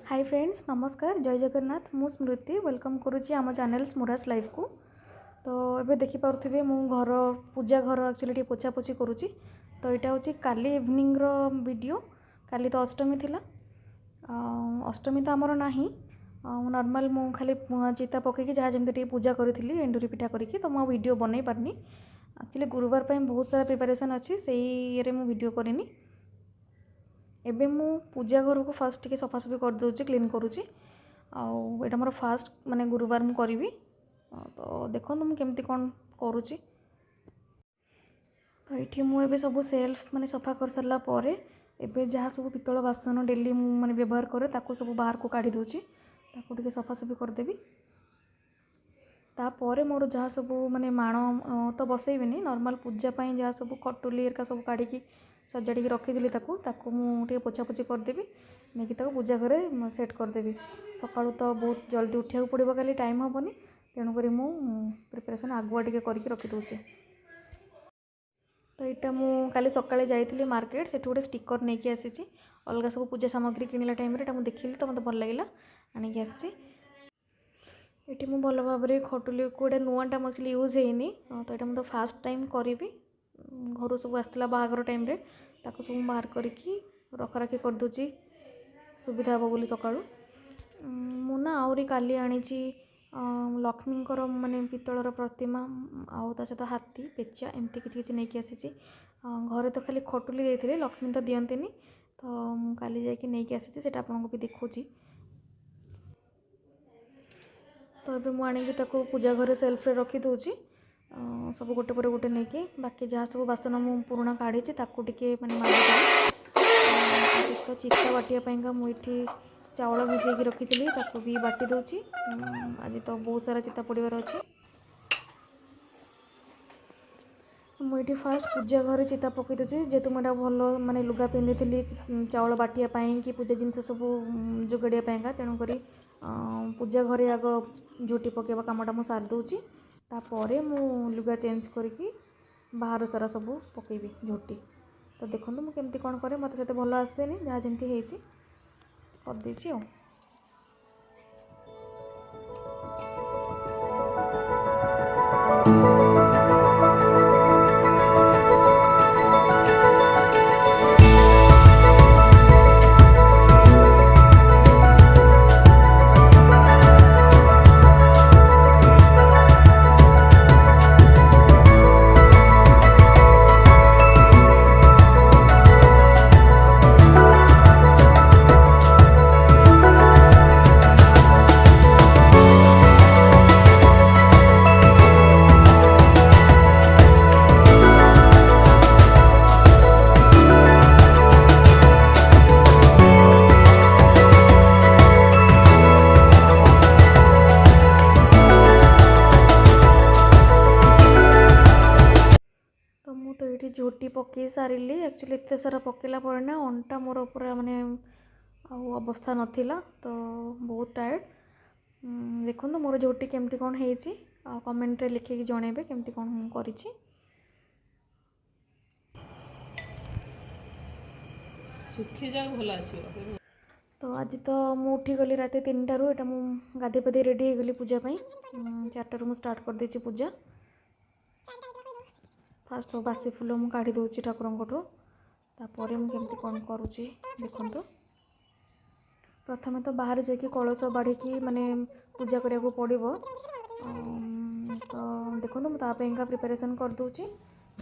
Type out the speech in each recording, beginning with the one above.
Hi friends, नमस्कार, जय जगन्नाथ। मु स्मृति वेलकम करुच्ची आम चैनल स्मुरास लाइफ को। तो ये देखिपे मु घर पूजा घर एक्चुअली पोछापोछी करुच्ची। तो यहाँ हूँ काली इवनिंग वीडियो। काली तो अष्टमी थिला। अष्टमी तो आमर ना नॉर्मल मु खाली चिता पकईकि जहाँ जमी पूजा करी एंडुरी पिठा करके तो मुझे वीडियो बनई पारनी। एक्चुअली गुरुवार पे बहुत सारा प्रिपरेशन अच्छी से वीडियो करनी। एबे मु पूजा घर को फास्ट टिके सफासफी कर दूची, क्लीन करुच्ची। आटा मोर फास्ट माने गुरुवार मु करी। तो देखो मु केमती कौन करुच्ची। तो ये मुझे सब सेल्फ माने सफा कर सारा पर एबे जहाँ सब पितल बासन डेली मु माने व्यवहार करे ताको सब बाहर को काढ़ी दूची। ताको टिके सफासफी करदेवी। तापर मोर जहाँ सब माने माण तो बसैबिनी, नॉर्मल पूजा पाई जहाँ सब खटुली एरिका सब काढ़ी सजाड़ी रखी ताको मुझे पोछापोछी करदेवी। नहीं कि पूजा घरे सेट करदेवी। सकाळु तो बहुत जल्दी उठा पड़ो, खाली टाइम हेनी। तेणुक मु प्रिपरेशन आगुआ टे करके रखीदे। तो यहाँ मुझे काली सकाळे जाइली मार्केट, से गोटे स्टिकर नहीं कि आसी। अलग सब पूजा सामग्री किणला टाइम मुझे देखिली तो मतलब भल लगे आणिकी आसी। ये मुझे भल भाव में खटुली को गोटे नुआटा एक्चुअली यूज होनी। तो यहाँ मुझे फास्ट टाइम करी घर सब आसला बाहागर टाइम रे ताको सब बाहर करके रखारखी करदे सुविधा हे बोली सकाळु। मुना आउरी काली आनी लक्ष्मी माने पितलर प्रतिमा आउ ता सहित हाथी पेचा एमती किसी नहीं कि आसी। घरे तो खाली खटुली देते, लक्ष्मी तो दियंतीनी। तो काली जाकि नहीं आसी से आपको भी देखुची। तो ये मुझे पूजा घर सेल्फ रे रखी दूची। सब गोटे पर गोटे नहीं कि बाकी जहाँ सब बासन मु पुराणा काढ़ी ताकू टिके माने मारी तो चिता बाटिया मुझे चावल भिजैकी रखी ताकू भी बाटी दूची। आज तो बहुत सारा चिता पड़वार अच्छी। मुझे फास्ट पूजा घर चिता पकई दूसरी जेहेतु मुझे भल माने लुगा पिंधि थी चावल बाटिया कि पूजा जिनस सब जोगाड़िया। तेणुक पूजा घरे आग झोटी पकेवा कामटा मु सारी दूची। तापर मु लुगा चेंज करके बाहर सारा सब पकेबी झोटी। तो देखो मुझे केमती कौन करे, मत से भल आसेनी, जहाँ जमी होती करदे। तो ये झोटी पकई सारे एक्चुअली एत सारा पकेला पर ना अंटा मोर पूरा माने अवस्था नाला। तो बहुत टायर्ड। देखो मोर झोटी केमती कौन होती कमेंट रे लिखे जनइबे केमती कौन करी। तो आज तो मु उठी गली रात 3टारू। यहाँ मुझे गाधे पाधे रेडी हो गली पूजा 4टारू मुझे स्टार्ट कर देची पूजा। फास्ट बासी फूल मु काढ़ी दूची ठाकुर तापर मुझे केमती कौन करुच्ची देखो। प्रथम तो बाहर जाकि कलश बाढ़ी माने पूजा करिया को पड़ो। तो देखो मुझे प्रिपरेशन कर दूची।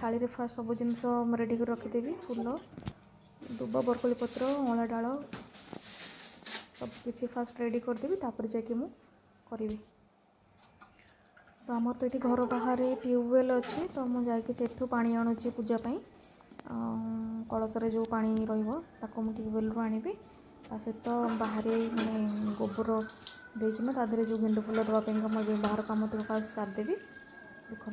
थाली रे फास्ट सब जिनस रेडी कर रखीदेवी। फूल दुब बरकोली पत्र अँला डाल सब किसी फास्ट रेडी करदेवी। तापर जाकि मु करी। तो आम तो ये घर बाहर ट्यूबवेल अच्छी। तो मुझे जाकि सेठू पानी आणुची पूजा कलश जो पानी रही ट्यूबवेल रू आनी। ता सहित बाहर मैंने गोबर देकिना तादेह जो गेंडु फूल देवाई मुझे बाहर कम तक सारदेवी। देखो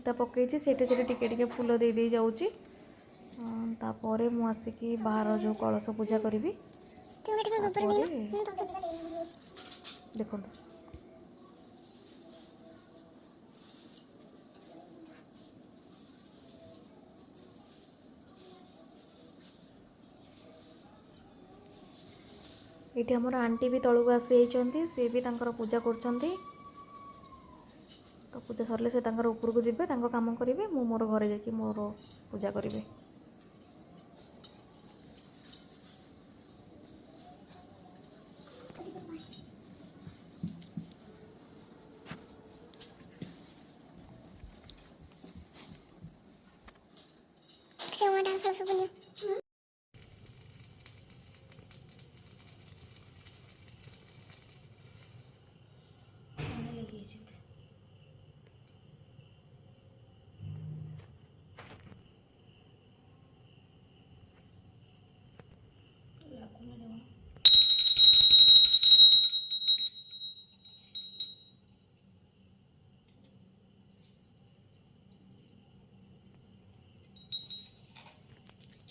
चिता पकई से टिके फूल दे दे जाऊँगी तापर मु आसिकी बाहर जो कलश पूजा करी देखो ये आमर आंटी भी तलू आसी सी भी पूजा कर तो पूजा सरले से ऊपर को जीवे काम करेंगे मु मोर घरे जाकि मोर पूजा करी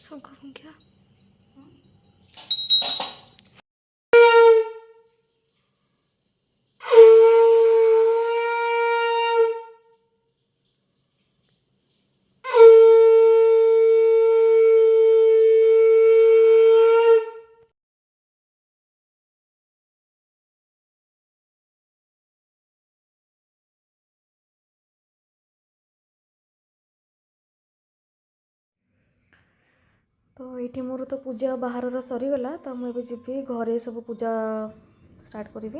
शंख फुंकिया तो ये मोर तो पूजा बाहर सरीगला तो मुझे जी घरे सब पूजा स्टार्ट करी।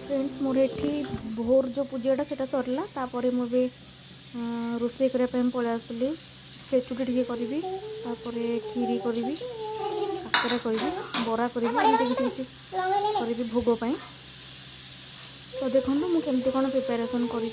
फ्रेंड्स मोर एठी भोर जो पूजाटा सेटा सरला तापर मुझे रोषे करने पलि आसली खेचुड़ी टे करी खीरी करी काकरा करी बरा करी भोग पाई। तो देखो मुझे केमती कौन प्रिपेरेसन करी।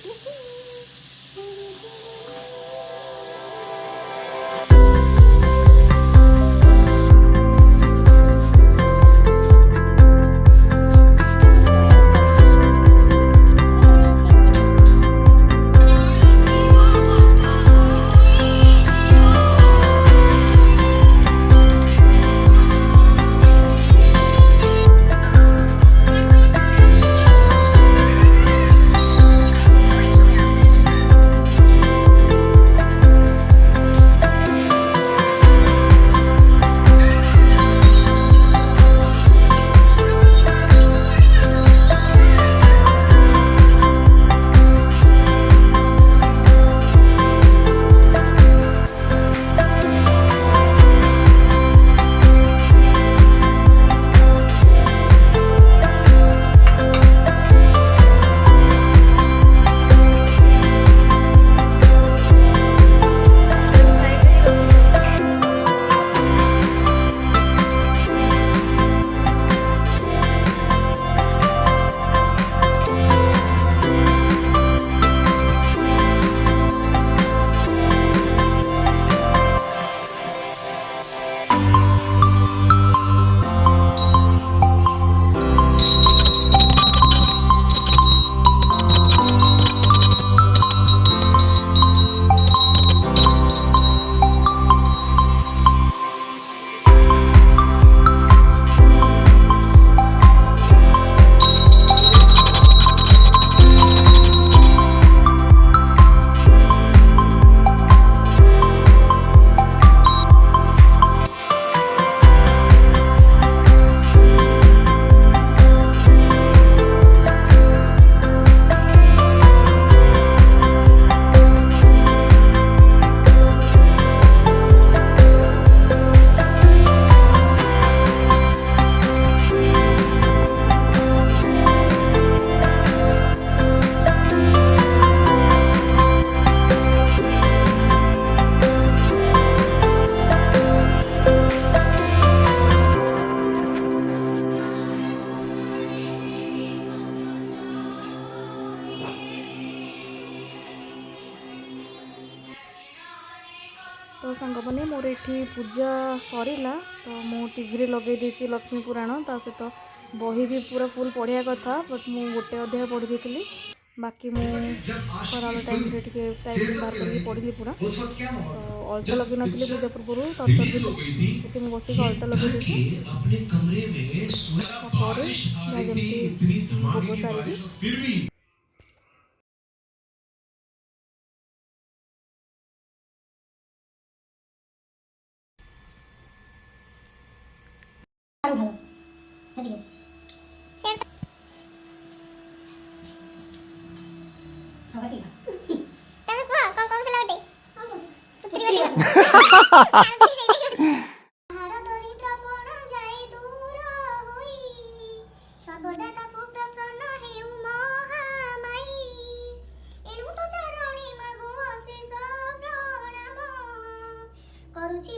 तो सांग मैंने मोर ये पूजा सरला तो मु टीवी लगे देती लक्ष्मी पुराण ता सहित बही भी पूरा फुल पढ़िया कथा बट मु गोटे अध्याय पढ़ी देती बाकी मुझे टाइम टाइम बाहर करके पढ़ी पूरा। तो अलता लगे नी पूजा पूर्व तरतर मुझे बस अलता लगे भोग सारी। करुछि